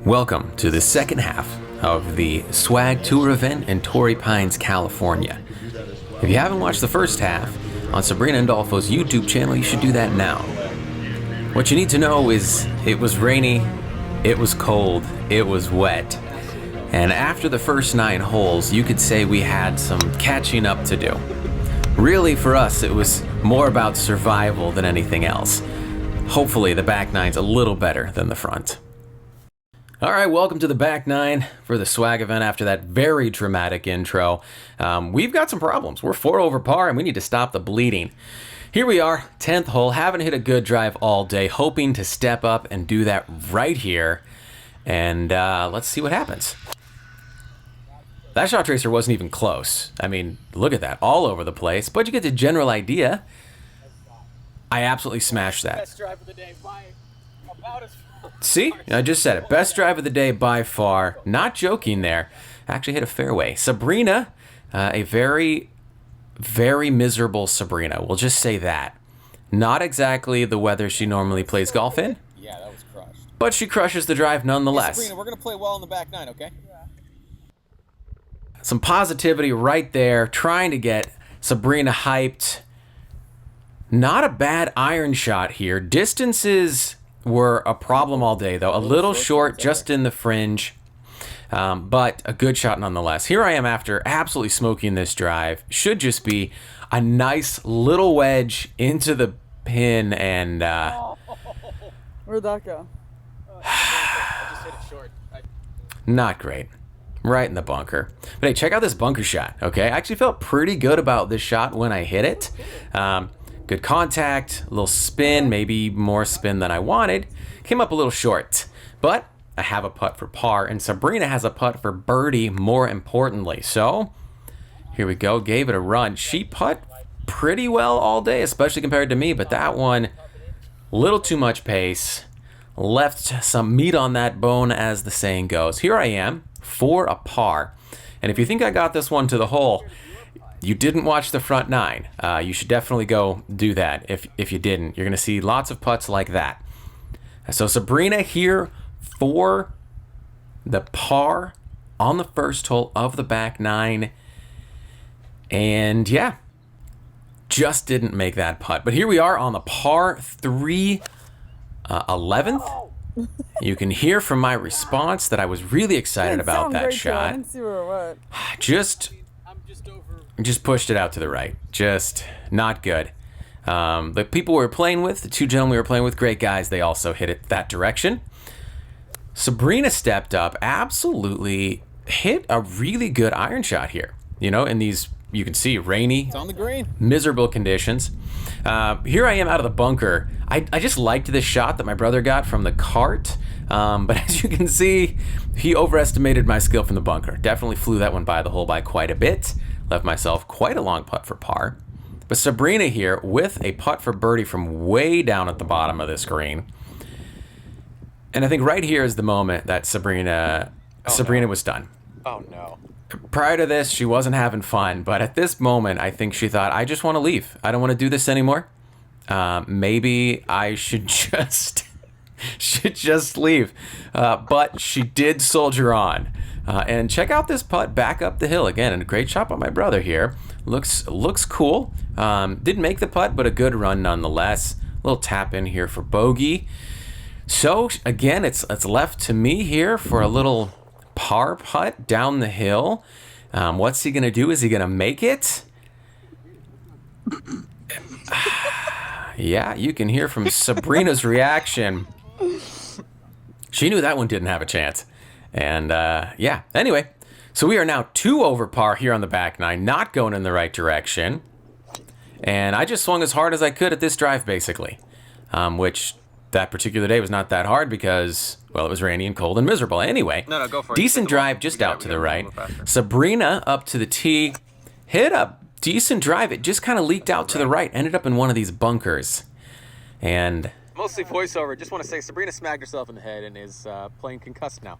Welcome to the second half of the Swag Tour event in Torrey Pines, California. If you haven't watched the first half on Sabrina and Dolfo's YouTube channel, you should do that now. What you need to know is it was rainy, it was cold, it was wet, and after the first 9 holes, you could say we had some catching up to do. Really, for us, it was more about survival than anything else. Hopefully, the back nine's a little better than the front. All right, welcome to the back nine for the swag event after that very dramatic intro. We've got some problems. We're 4 over par and we need to stop the bleeding. Here we are, 10th hole, haven't hit a good drive all day, hoping to step up and do that right here. And let's see what happens. That shot tracer wasn't even close. I mean, look at that, all over the place, but you get the general idea. I absolutely smashed that. Best drive of the day by about as far. See, I just said it. Best drive of the day by far. Not joking there. Actually hit a fairway. Sabrina, a very, very miserable Sabrina. We'll just say that. Not exactly the weather she normally plays golf in. Yeah, that was crushed. But she crushes the drive nonetheless. Hey, Sabrina, we're going to play well in the back nine, okay? Yeah. Some positivity right there. Trying to get Sabrina hyped. Not a bad iron shot here. Distances were a problem all day, though. A little short, just in the fringe, but a good shot nonetheless. Here I am after absolutely smoking this drive. Should just be a nice little wedge into the pin, and Where'd that go? I just hit it short. not great. Right in the bunker. But hey, check out this bunker shot, okay? I actually felt pretty good about this shot when I hit it. Good contact, a little spin, maybe more spin than I wanted. Came up a little short, but I have a putt for par, and Sabrina has a putt for birdie, more importantly. So, here we go, gave it a run. She putt pretty well all day, especially compared to me, but that one, little too much pace. Left some meat on that bone, as the saying goes. Here I am, for a par. And if you think I got this one to the hole, you didn't watch the front 9. You should definitely go do that if you didn't. You're going to see lots of putts like that. So Sabrina here for the par on the first hole of the back 9. And yeah, just didn't make that putt. But here we are on the par 3 11th. You can hear from my response that I was really excited about that shot. I didn't see where it went. Just pushed it out to the right. Just not good. The people we were playing with, the 2 gentlemen we were playing with, great guys, they also hit it that direction. Sabrina stepped up, absolutely hit a really good iron shot here. You know, in these, you can see, rainy, It's on the green. miserable conditions. Here I am out of the bunker. I just liked this shot that my brother got from the cart. But as you can see, he overestimated my skill from the bunker. Definitely flew that one by the hole by quite a bit. Left myself quite a long putt for par. But Sabrina here with a putt for birdie from way down at the bottom of this green. And I think right here is the moment that Sabrina was done. Oh, no. Prior to this, she wasn't having fun, but at this moment, I think she thought, I just want to leave. I don't want to do this anymore. Maybe I should just leave. But she did soldier on. And check out this putt back up the hill again, and a great shot by my brother here. Looks cool. Didn't make the putt, but a good run nonetheless. A little tap in here for bogey. So again, it's left to me here for a little par putt down the hill. What's he gonna do? Is he gonna make it? Yeah, you can hear from Sabrina's reaction. She knew that one didn't have a chance. And yeah, anyway, so we are now 2 over par here on the back 9, not going in the right direction. And I just swung as hard as I could at this drive, basically, which that particular day was not that hard because, well, it was rainy and cold and miserable. Anyway, No, go for it. decent drive just out to the right. Sabrina up to the tee, hit a decent drive. It just kind of leaked out to the right, ended up in one of these bunkers. And Mostly voiceover. Just want to say Sabrina smacked herself in the head and is playing concussed now.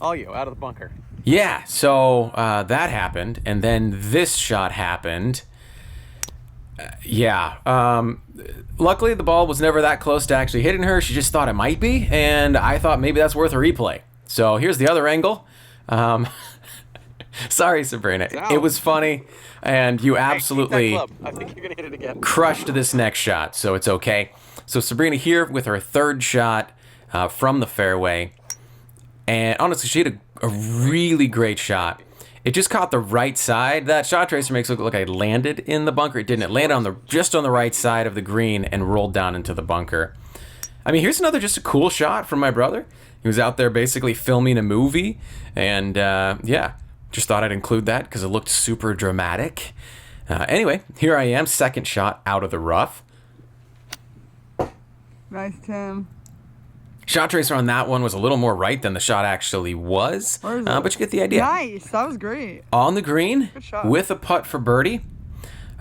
All you, out of the bunker. yeah, so that happened, and then this shot happened. Luckily, the ball was never that close to actually hitting her. She just thought it might be, and I thought maybe that's worth a replay. So here's the other angle. Sorry, Sabrina. It was funny, and you absolutely I think you're gonna hit it again. crushed this next shot, so it's okay. So Sabrina here with her third shot from the fairway, and honestly, she had a really great shot. It just caught the right side. That shot tracer makes it look like I landed in the bunker. It didn't. It landed on just on the right side of the green and rolled down into the bunker. I mean, here's another just a cool shot from my brother. He was out there basically filming a movie, and yeah. Just thought I'd include that because it looked super dramatic. Anyway, here I am, second shot out of the rough. Nice, Tim. Shot tracer on that one was a little more right than the shot actually was. Where is it? But you get the idea. Nice. That was great. On the green Good shot. with a putt for birdie.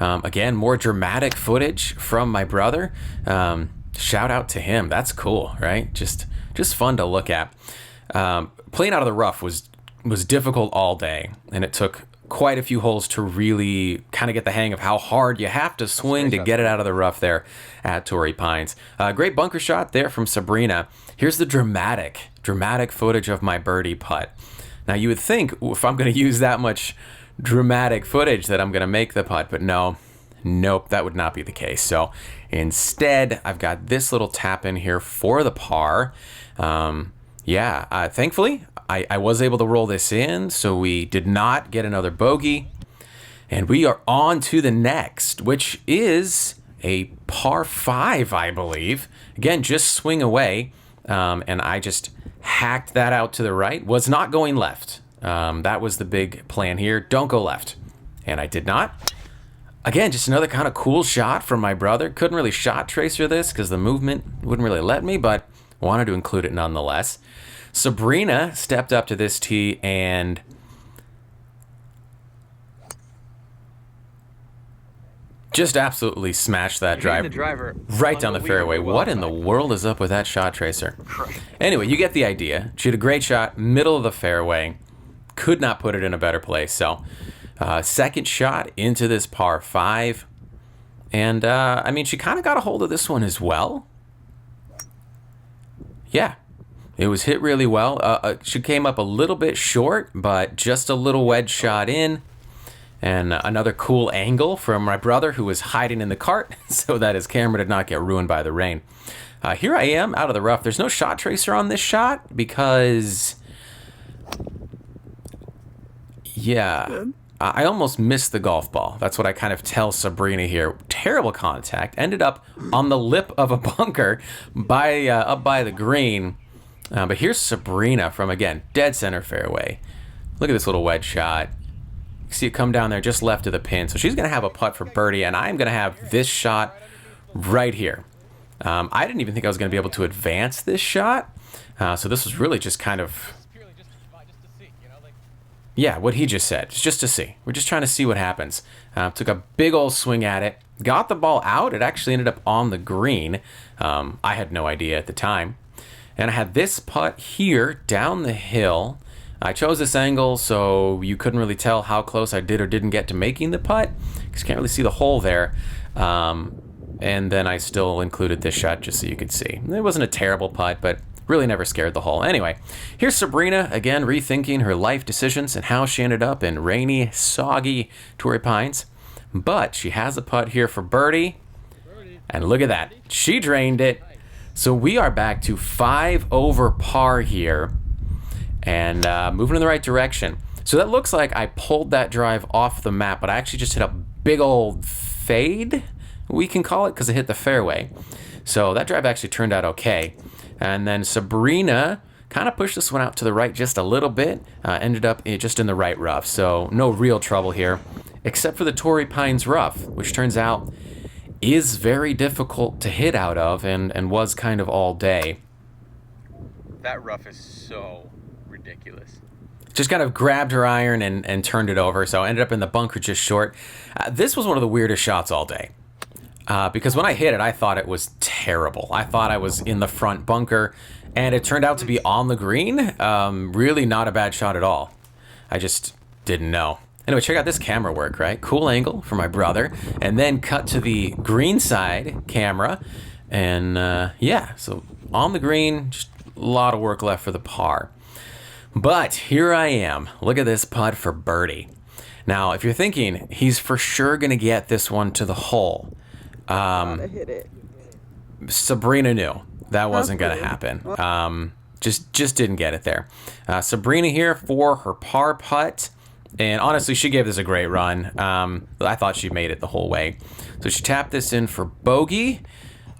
Again, more dramatic footage from my brother. Shout out to him. That's cool, right? Just fun to look at. Playing out of the rough was difficult all day, and it took quite a few holes to really kind of get the hang of how hard you have to swing to get it out of the rough there at Torrey Pines. Great bunker shot there from Sabrina. Here's the dramatic footage of my birdie putt. Now you would think if I'm going to use that much dramatic footage that I'm going to make the putt, but nope, that would not be the case. So instead, I've got this little tap in here for the par. Thankfully, I was able to roll this in, so we did not get another bogey. And we are on to the next, which is a par 5, I believe. Again, just swing away. And I just hacked that out to the right. Was not going left. That was the big plan here. Don't go left. And I did not. Again, just another kind of cool shot from my brother. Couldn't really shot tracer this because the movement wouldn't really let me, but wanted to include it nonetheless. Sabrina stepped up to this tee and just absolutely smashed that driver right down the fairway. What in the world is up with that shot tracer? Anyway, you get the idea. She had a great shot, middle of the fairway. Could not put it in a better place. So, second shot into this par 5. And, I mean, she kind of got a hold of this one as well. Yeah. It was hit really well. She came up a little bit short, but just a little wedge shot in. And another cool angle from my brother who was hiding in the cart so that his camera did not get ruined by the rain. Here I am out of the rough. There's no shot tracer on this shot because, yeah, I almost missed the golf ball. That's what I kind of tell Sabrina here. Terrible contact. Ended up on the lip of a bunker up by the green. But here's Sabrina from, again, dead center fairway. Look at this little wedge shot. You see it come down there just left of the pin. So she's going to have a putt for birdie, and I'm going to have this shot right here. I didn't even think I was going to be able to advance this shot. So this was really just kind of... Yeah, what he just said. It's just to see. We're just trying to see what happens. Took a big old swing at it. Got the ball out. It actually ended up on the green. I had no idea at the time. And I had this putt here down the hill. I chose this angle so you couldn't really tell how close I did or didn't get to making the putt, because you can't really see the hole there. And then I still included this shot just so you could see. It wasn't a terrible putt, but really never scared the hole. Anyway, here's Sabrina, again, rethinking her life decisions and how she ended up in rainy, soggy Torrey Pines. But she has a putt here for birdie. And look at that. She drained it. So we are back to 5 over par here and moving in the right direction. So that looks like I pulled that drive off the map, but I actually just hit a big old fade, we can call it, because it hit the fairway. So that drive actually turned out okay. And then Sabrina kind of pushed this one out to the right just a little bit, ended up just in the right rough. So no real trouble here, except for the Torrey Pines rough, which turns out is very difficult to hit out of and was kind of all day. That rough is so ridiculous. Just kind of grabbed her iron and turned it over, so I ended up in the bunker just short. This was one of the weirdest shots all day. Because when I hit it, I thought it was terrible. I thought I was in the front bunker, and it turned out to be on the green. Really not a bad shot at all. I just didn't know. Anyway, check out this camera work, right? Cool angle for my brother. And then cut to the green side camera. And yeah, so on the green, just a lot of work left for the par. But here I am. Look at this putt for birdie. Now, if you're thinking he's for sure going to get this one to the hole, Gotta hit it. Sabrina knew that wasn't going to happen. Just didn't get it there. Sabrina here for her par putt. And honestly, she gave this a great run. I thought she made it the whole way. So she tapped this in for bogey.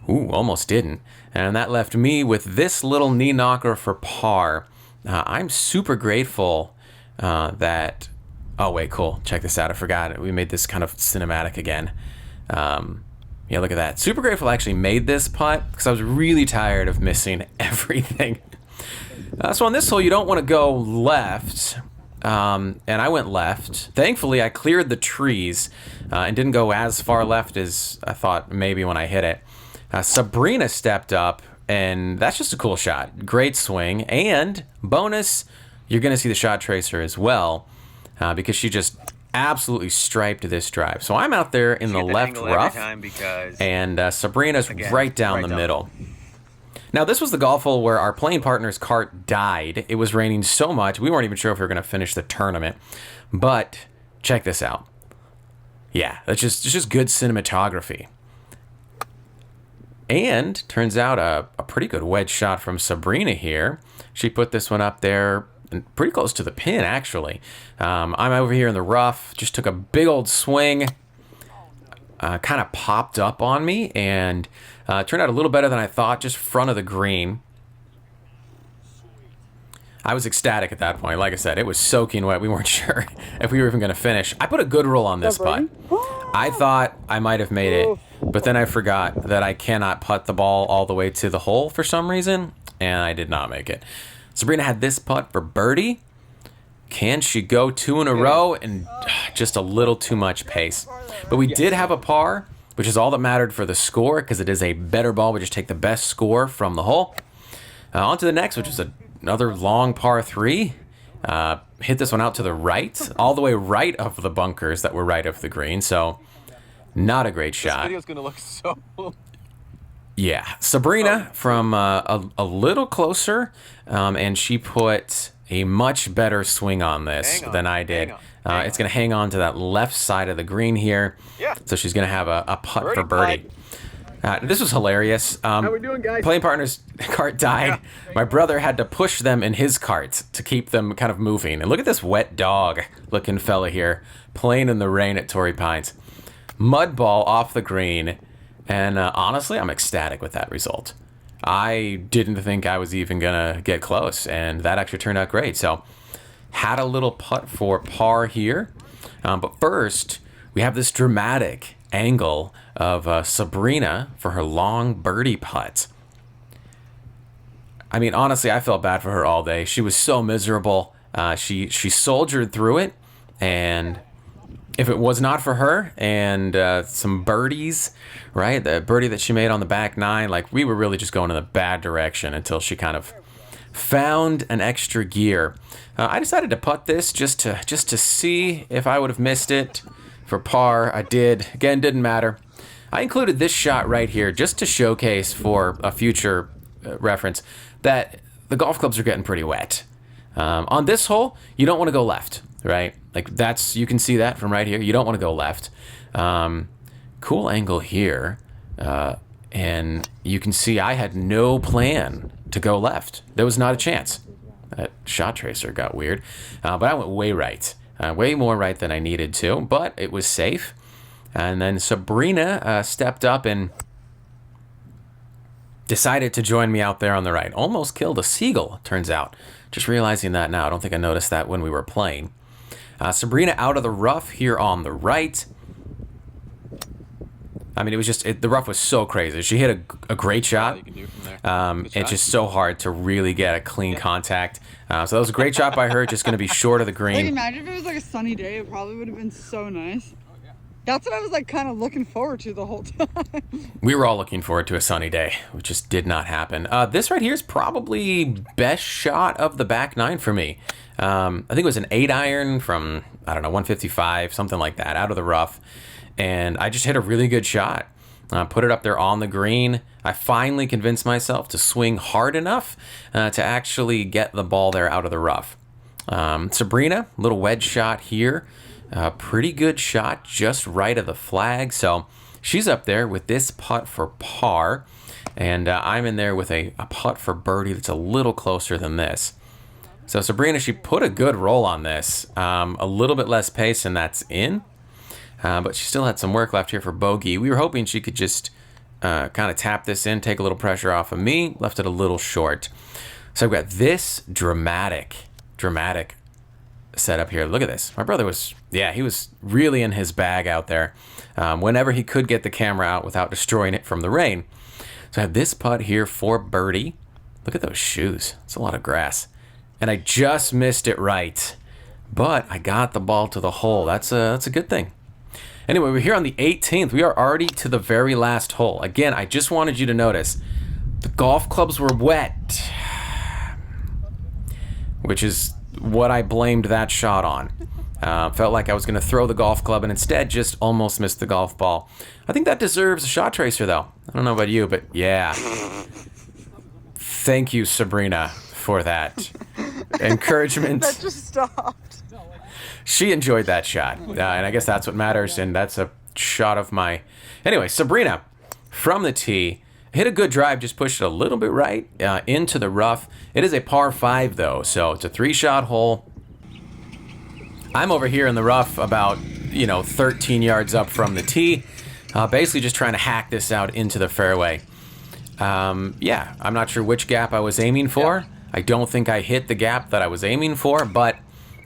Ooh, almost didn't. And that left me with this little knee knocker for par. I'm super grateful that... Oh, wait, cool. Check this out. I forgot. We made this kind of cinematic again. Yeah, look at that. Super grateful I actually made this putt because I was really tired of missing everything. So on this hole, you don't want to go left. And I went left. Thankfully, I cleared the trees and didn't go as far left as I thought maybe when I hit it. Sabrina stepped up, and that's just a cool shot. Great swing. And bonus, you're going to see the shot tracer as well because she just absolutely striped this drive. So I'm out there in the left rough, and Sabrina's right down the middle. Now, this was the golf hole where our playing partner's cart died. It was raining so much, we weren't even sure if we were going to finish the tournament. But check this out. Yeah, it's just good cinematography. And turns out a pretty good wedge shot from Sabrina here. She put this one up there pretty close to the pin, actually. I'm over here in the rough, just took a big old swing. Kind of popped up on me and turned out a little better than I thought, just front of the green. I was ecstatic at that point. Like I said, it was soaking wet. We weren't sure if we were even going to finish. I put a good roll on this putt. I thought I might have made it, but then I forgot that I cannot putt the ball all the way to the hole for some reason, and I did not make it. Sabrina had this putt for birdie. Can she go two in a row? And just a little too much pace. But we did have a par, which is all that mattered for the score because it is a better ball. We just take the best score from the hole. On to the next, which is another long par 3. Hit this one out to the right, all the way right of the bunkers that were right of the green. So not a great shot. This video's going to look so... Yeah, Sabrina from a little closer, and she put a much better swing on this than I did. It's going to hang on to that left side of the green here. Yeah. So she's going to have a putt for birdie. This was hilarious. How we doing, guys? Playing partner's cart died. Yeah. My brother had to push them in his cart to keep them kind of moving. And look at this wet dog looking fella here playing in the rain at Torrey Pines. Mud ball off the green. And honestly, I'm ecstatic with that result. I didn't think I was even going to get close, and that actually turned out great. So, had a little putt for par here. But first, we have this dramatic angle of Sabrina for her long birdie putt. I mean, honestly, I felt bad for her all day. She was so miserable. She soldiered through it, and... if it was not for her and some birdies, right? The birdie that she made on the back 9, like we were really just going in the bad direction until she kind of found an extra gear. I decided to putt this just to see if I would have missed it for par. I did. Again, didn't matter. I included this shot right here just to showcase for a future reference that the golf clubs are getting pretty wet. On this hole, you don't want to go left. Right? Like you can see that from right here. You don't want to go left. Cool angle here. And you can see I had no plan to go left. There was not a chance. That shot tracer got weird. But I went way right. Way more right than I needed to. But it was safe. And then Sabrina stepped up and decided to join me out there on the right. Almost killed a seagull, turns out. Just realizing that now. I don't think I noticed that when we were playing. Sabrina out of the rough here on the right. I mean, it was just, the rough was so crazy. She hit a great shot. It's just so hard to really get a clean contact. So that was a great shot by her, just going to be short of the green. Like, imagine if it was like a sunny day, it probably would have been so nice. That's what I was like kind of looking forward to the whole time. We were all looking forward to a sunny day, which just did not happen. This right here is probably best shot of the back 9 for me. I think it was an 8-iron from, I don't know, 155, something like that, out of the rough. And I just hit a really good shot. Put it up there on the green. I finally convinced myself to swing hard enough to actually get the ball there out of the rough. Sabrina, little wedge shot here. Pretty good shot, just right of the flag. So she's up there with this putt for par. And I'm in there with a putt for birdie that's a little closer than this. So Sabrina, she put a good roll on this. A little bit less pace and that's in. But she still had some work left here for bogey. We were hoping she could just kind of tap this in, take a little pressure off of me. Left it a little short. So I've got this dramatic setup here. Look at this. My brother was, he was really in his bag out there. Whenever he could get the camera out without destroying it from the rain. So I have this putt here for birdie. Look at those shoes. It's a lot of grass. And I just missed it right. But I got the ball to the hole. That's a good thing. Anyway, we're here on the 18th. We are already to the very last hole. Again, I just wanted you to notice the golf clubs were wet, which is what I blamed that shot on. Felt like I was going to throw the golf club and instead just almost missed the golf ball. I think that deserves a shot tracer, though. I don't know about you, but yeah. Thank you, Sabrina, for that encouragement. That just stopped. She enjoyed that shot, and I guess that's what matters, and that's a shot of my... Anyway, Sabrina, from the tee, hit a good drive, just pushed it a little bit right into the rough. It is a par 5, though, so it's a 3-shot hole. I'm over here in the rough about, 13 yards up from the tee, basically just trying to hack this out into the fairway. I'm not sure which gap I was aiming for. I don't think I hit the gap that I was aiming for, but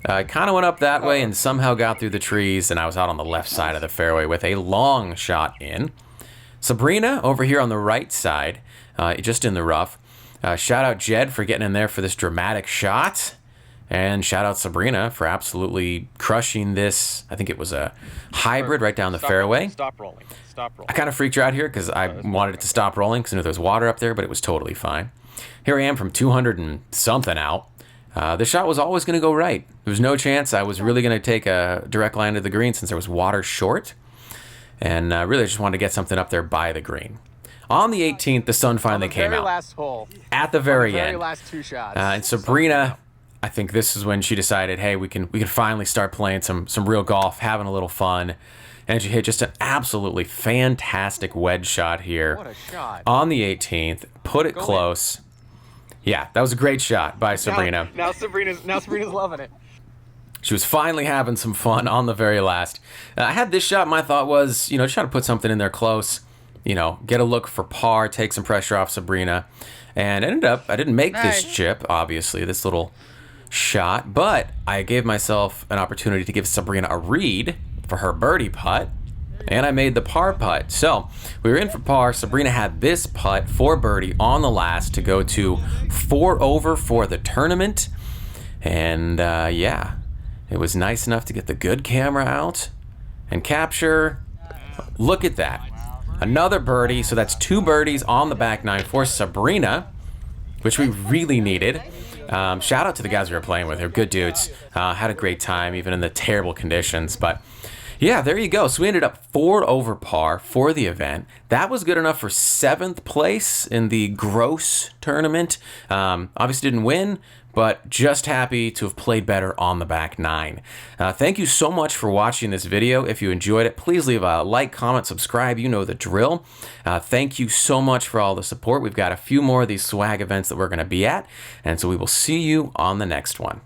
I kind of went up that way and somehow got through the trees, and I was out on the left side of the fairway with a long shot in. Sabrina over here on the right side, just in the rough. Shout out Jed for getting in there for this dramatic shot. And shout out Sabrina for absolutely crushing this. I think it was a hybrid right down the fairway. Stop rolling. I kind of freaked you out here because I wanted it to stop rolling because I knew there was water up there, but it was totally fine. Here I am from 200 and something out. The shot was always going to go right. There was no chance I was really going to take a direct line to the green since there was water short. And really I just wanted to get something up there by the green. On the 18th, the sun finally came out. Last hole. At the very end. Very last 2 shots. And Sabrina, I think this is when she decided, hey, we can finally start playing some real golf, having a little fun. And she hit just an absolutely fantastic wedge shot here. What a shot. On the 18th, put it close. Yeah, that was a great shot by Sabrina. Now Sabrina's loving it. She was finally having some fun on the very last. I had this shot. My thought was, try to put something in there close. Get a look for par, take some pressure off Sabrina. And ended up, I didn't make this chip, obviously, this little shot. But I gave myself an opportunity to give Sabrina a read for her birdie putt. And I made the par putt. So we were in for par. Sabrina had this putt for birdie on the last to go to 4 over for the tournament. And it was nice enough to get the good camera out and capture. Look at that. Another birdie. So that's 2 birdies on the back 9 for Sabrina, which we really needed. Shout out to the guys we were playing with. They're good dudes. Had a great time, even in the terrible conditions. But yeah, there you go. So we ended up 4 over par for the event. That was good enough for 7th place in the gross tournament. Obviously didn't win, but just happy to have played better on the back 9. Thank you so much for watching this video. If you enjoyed it, please leave a like, comment, subscribe. You know the drill. Thank you so much for all the support. We've got a few more of these swag events that we're going to be at, and so we will see you on the next one.